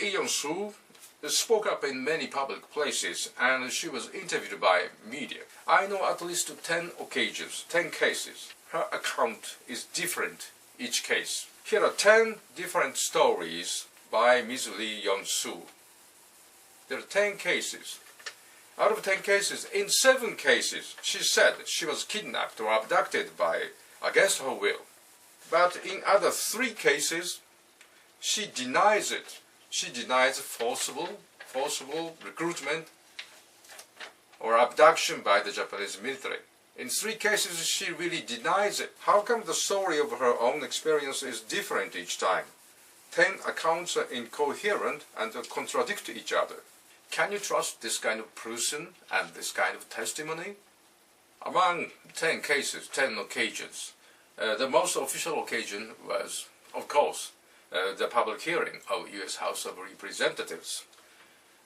Lee-Yong-soo spoke up in many public places and she was interviewed by media. I know at least 10 occasions, 10 cases. Her account is different each case. Here are 10 different stories by Ms. Lee-Yong-soo. There are 10 cases. Out of 10 cases, in 7 cases, she said she was kidnapped or abducted against her will. But in other 3 cases, she denies it. She denies forcible recruitment or abduction by the Japanese military. In 3 cases, she really denies it. How come the story of her own experience is different each time? 10 accounts are incoherent and contradict each other. Can you trust this kind of person and this kind of testimony? Among 10 cases, 10 occasions, the most official occasion was, of course, the public hearing of U.S. House of Representatives.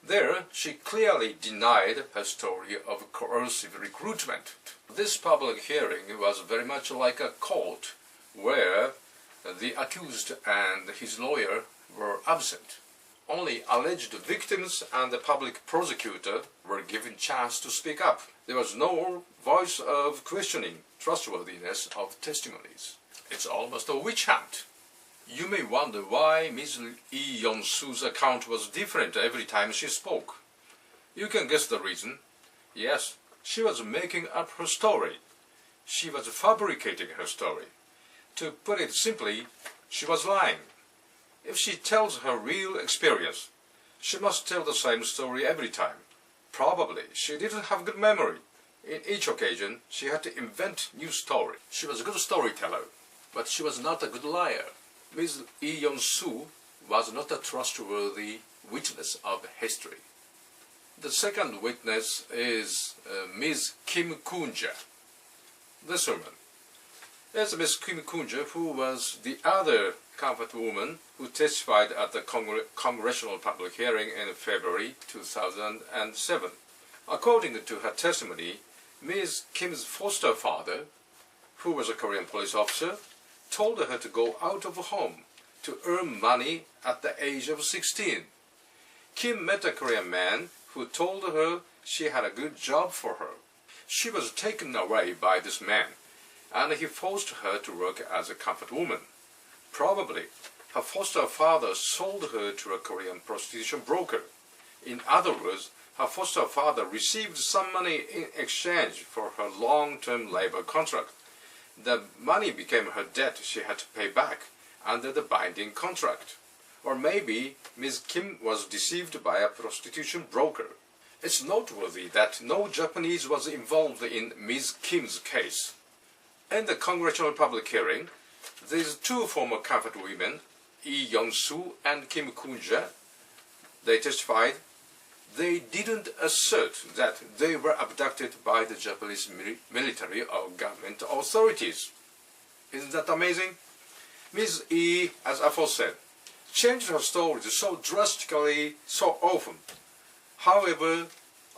There, she clearly denied her story of coercive recruitment. This public hearing was very much like a court where the accused and his lawyer were absent. Only alleged victims and the public prosecutor were given chance to speak up. There was no voice of questioning trustworthiness of testimonies. It's almost a witch hunt. You may wonder why Ms. Lee-Yong-soo's account was different every time she spoke. You can guess the reason. Yes, she was making up her story. She was fabricating her story. To put it simply, she was lying. If she tells her real experience, she must tell the same story every time. Probably she didn't have good memory. In each occasion, she had to invent new story. She was a good storyteller, but she was not a good liar. Ms. Lee-Yong-soo was not a trustworthy witness of history. The second witness is Ms. Kim Kun-ja. This woman is Ms. Kim Kun-ja, who was the other comfort woman who testified at the congressional public hearing in February 2007. According to her testimony, Ms. Kim's foster father, who was a Korean police officer, told her to go out of home to earn money at the age of 16. Kim met a Korean man who told her she had a good job for her. She was taken away by this man, and he forced her to work as a comfort woman. Probably, her foster father sold her to a Korean prostitution broker. In other words, her foster father received some money in exchange for her long-term labor contract. The money became her debt she had to pay back under the binding contract. Or maybe Ms. Kim was deceived by a prostitution broker. It's noteworthy that no Japanese was involved in Ms. Kim's case. In the congressional public hearing, these 2 former comfort women, Lee-Yong-soo and Kim Kun-ja, they testified they didn't assert that they were abducted by the Japanese military or government authorities. Isn't that amazing? Ms. E, as aforesaid, changed her stories so drastically, so often. However,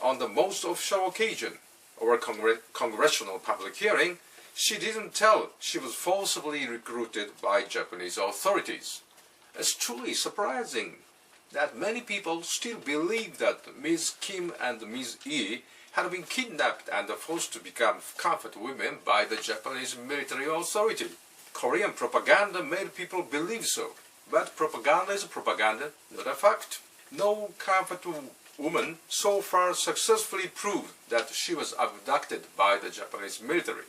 on the most official occasion, or congressional public hearing, she didn't tell she was forcibly recruited by Japanese authorities. It's truly surprising that many people still believe that Ms. Kim and Ms. E had been kidnapped and forced to become comfort women by the Japanese military authority. Korean propaganda made people believe so. But propaganda is propaganda, not a fact. No comfort woman so far successfully proved that she was abducted by the Japanese military.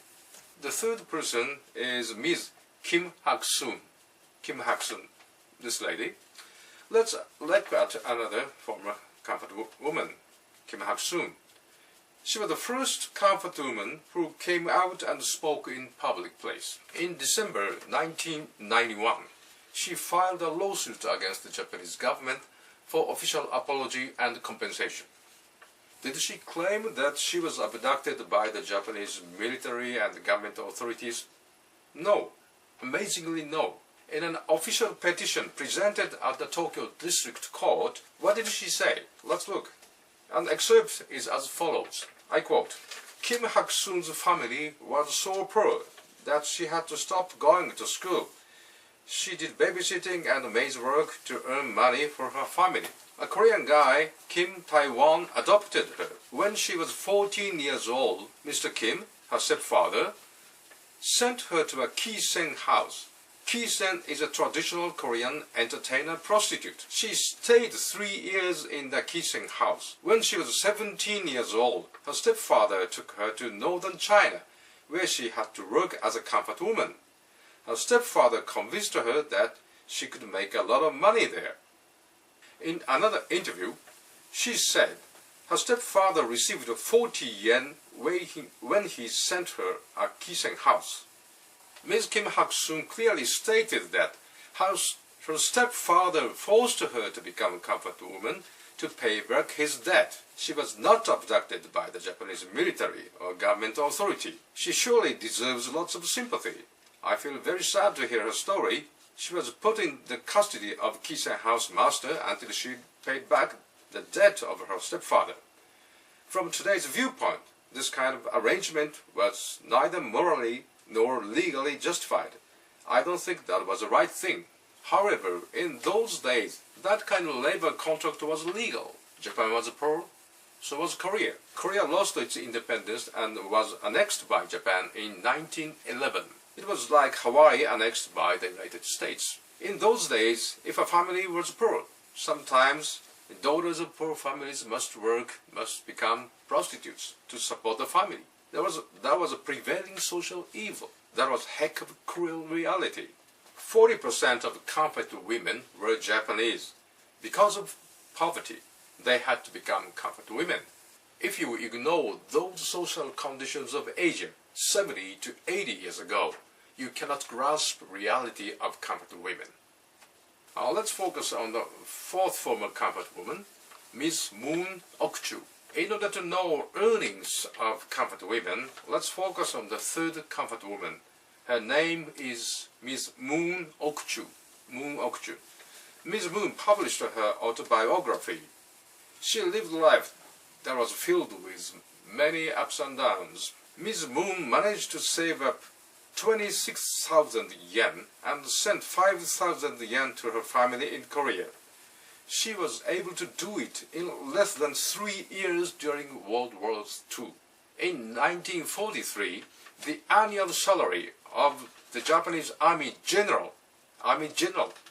The third person is Ms. Kim Hak-soon. Kim Hak-soon, this lady. Let's look at another former comfort woman, Kim Hak-soon. She was the first comfort woman who came out and spoke in public place. In December 1991, she filed a lawsuit against the Japanese government for official apology and compensation. Did she claim that she was abducted by the Japanese military and government authorities? No. Amazingly no. In an official petition presented at the Tokyo District Court, what did she say? Let's look. An excerpt is as follows. I quote, Kim Hak-soon's family was so poor that she had to stop going to school. She did babysitting and maid's work to earn money for her family. A Korean guy, Kim Tae-won, adopted her. When she was 14 years old, Mr. Kim, her stepfather, sent her to a Ki-sen house. Ki-sen is a traditional Korean entertainer prostitute. She stayed 3 years in the Ki-sen house. When she was 17 years old, her stepfather took her to northern China, where she had to work as a comfort woman. Her stepfather convinced her that she could make a lot of money there. In another interview, she said her stepfather received 40 yen when he sent her a Ki-sen house. Ms. Kim Hak-soon clearly stated that her stepfather forced her to become a comfort woman to pay back his debt. She was not abducted by the Japanese military or government authority. She surely deserves lots of sympathy. I feel very sad to hear her story. She was put in the custody of Ki-sen house master until she paid back the debt of her stepfather. From today's viewpoint, this kind of arrangement was neither morally nor legally justified. I don't think that was the right thing. However, in those days, that kind of labor contract was legal. Japan was poor, so was Korea. Korea lost its independence and was annexed by Japan in 1911. It was like Hawaii annexed by the United States. In those days, if a family was poor, sometimes the daughters of poor families must become prostitutes to support the family. That was a prevailing social evil. That was heck of a cruel reality. 40% of comfort women were Japanese. Because of poverty, they had to become comfort women. If you ignore those social conditions of Asia 70 to 80 years ago, you cannot grasp reality of comfort women. Now let's focus on the fourth former comfort woman, Ms. Moon Ok-chu. In order to know earnings of comfort women, let's focus on the third comfort woman. Her name is Ms. Moon Ok-chu. Ms. Moon published her autobiography. She lived a life that was filled with many ups and downs. Ms. Moon managed to save up 26,000 yen and sent 5,000 yen to her family in Korea. She was able to do it in less than 3 years during World War II. In 1943, the annual salary of the Japanese Army General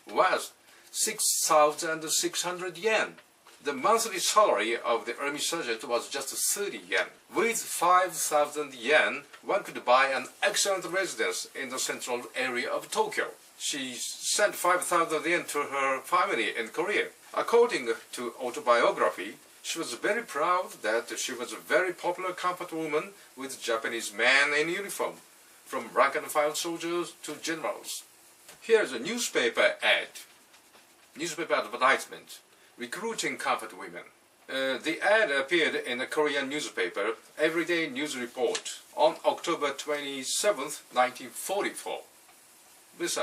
was 6,600 yen. The monthly salary of the army sergeant was just 30 yen. With 5,000 yen, one could buy an excellent residence in the central area of Tokyo. She sent 5,000 yen to her family in Korea. According to autobiography, she was very proud that she was a very popular comfort woman with Japanese men in uniform, from rank-and-file soldiers to generals. Here is a newspaper advertisement, recruiting comfort women. The ad appeared in a Korean newspaper, Everyday News Report, on October 27, 1944. This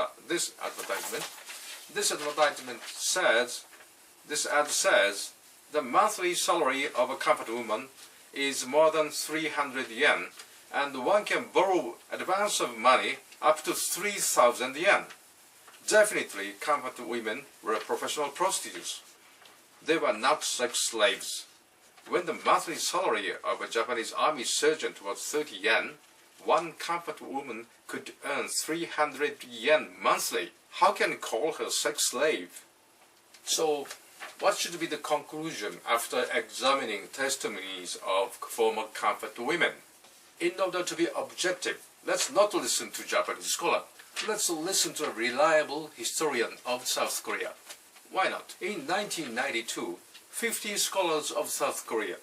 ad says, the monthly salary of a comfort woman is more than 300 yen, and one can borrow advance of money up to 3,000 yen. Definitely, comfort women were professional prostitutes. They were not sex slaves. When the monthly salary of a Japanese army sergeant was 30 yen, one comfort woman could earn 300 yen monthly. How can you call her sex slave? So, what should be the conclusion after examining testimonies of former comfort women? In order to be objective, let's not listen to Japanese scholar. Let's listen to a reliable historian of South Korea. Why not? In 1992, 50 scholars of South Korea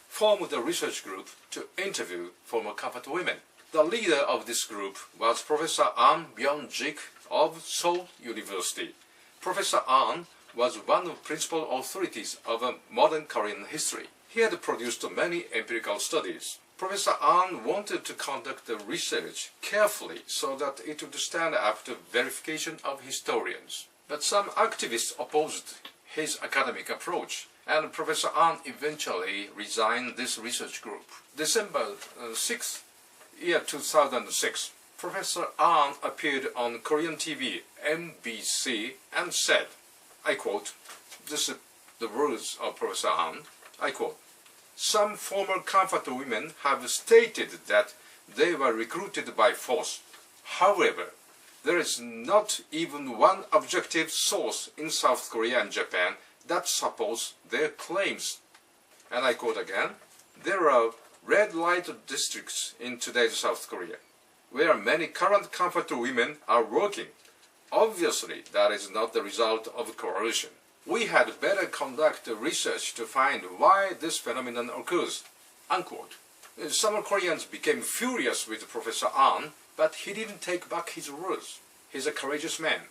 formed a research group to interview former comfort women. The leader of this group was Professor Byong-jick of Seoul University. Professor An was one of the principal authorities of modern Korean history. He had produced many empirical studies. Professor An wanted to conduct the research carefully so that it would stand up to verification of historians. But some activists opposed his academic approach, and Professor An eventually resigned this research group. December 6, year 2006, Professor Ahn appeared on Korean TV, MBC, and said, I quote, this is the words of Professor Ahn, I quote, some former comfort women have stated that they were recruited by force. However, there is not even one objective source in South Korea and Japan that supports their claims. And I quote again, there are red light districts in today's South Korea, where many current comfort women are working. Obviously, that is not the result of coercion. We had better conduct research to find why this phenomenon occurs, unquote. Some Koreans became furious with Professor Ahn, but he didn't take back his words. He's a courageous man.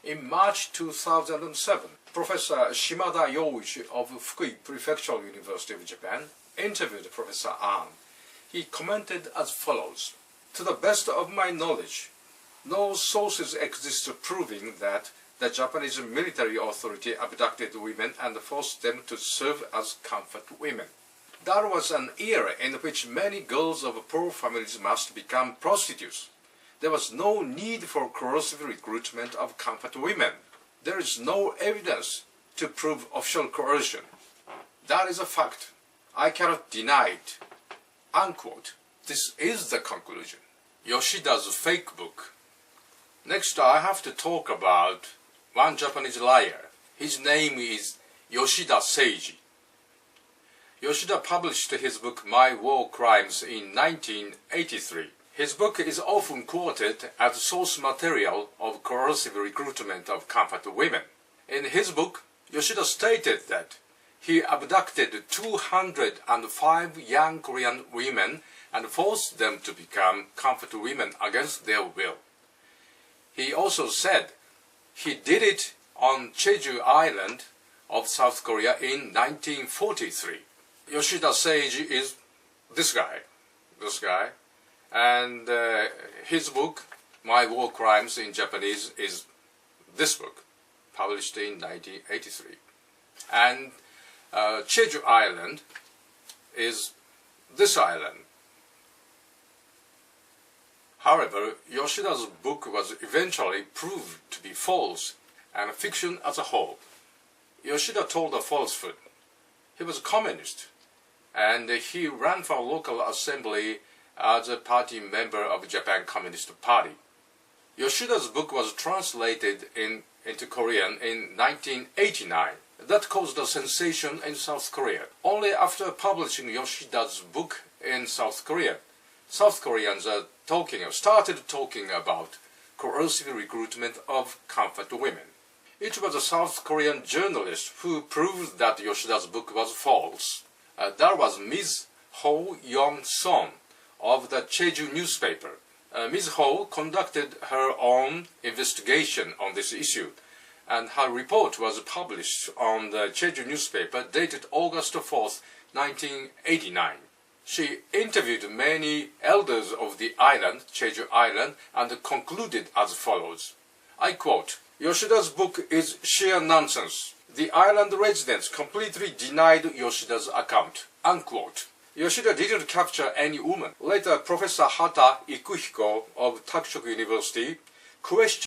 In March 2007, Professor Shimada Youji of Fujii Prefectural University of Japan interviewed Professor Ahn. He commented as follows, to the best of my knowledge, no sources exist proving that the Japanese military authority abducted women and forced them to serve as comfort women. That was an era in which many girls of poor families must become prostitutes. There was no need for coercive recruitment of comfort women. There is no evidence to prove official coercion. That is a fact. I cannot deny it. Unquote. This is the conclusion. Yoshida's fake book. Next, I have to talk about one Japanese liar. His name is Yoshida Seiji. Yoshida published his book My War Crimes in 1983. His book is often quoted as source material of coercive recruitment of comfort women. In his book, Yoshida stated that he abducted 205 young Korean women and forced them to become comfort women against their will. He also said he did it on Jeju Island of South Korea in 1943. Yoshida Seiji is this guy, and his book, My War Crimes in Japanese, is this book, published in 1983. And Jeju Island is this island. However, Yoshida's book was eventually proved to be false and fiction as a whole. Yoshida told a falsehood. He was a communist, and he ran for local assembly as a party member of Japan Communist Party. Yoshida's book was translated into Korean in 1989. That caused a sensation in South Korea. Only after publishing Yoshida's book in South Korea, South Koreans started talking about coercive recruitment of comfort women. It was a South Korean journalist who proved that Yoshida's book was false. That was Ms. Ho Young-son of the Jeju newspaper. Ms. Ho conducted her own investigation on this issue, and her report was published on the Jeju newspaper dated August 4th, 1989. She interviewed many elders of the island, Jeju Island, and concluded as follows. I quote, Yoshida's book is sheer nonsense. The island residents completely denied Yoshida's account. Unquote. Yoshida didn't capture any woman. Later, Professor Hata Ikuhiko of Takushoku University questioned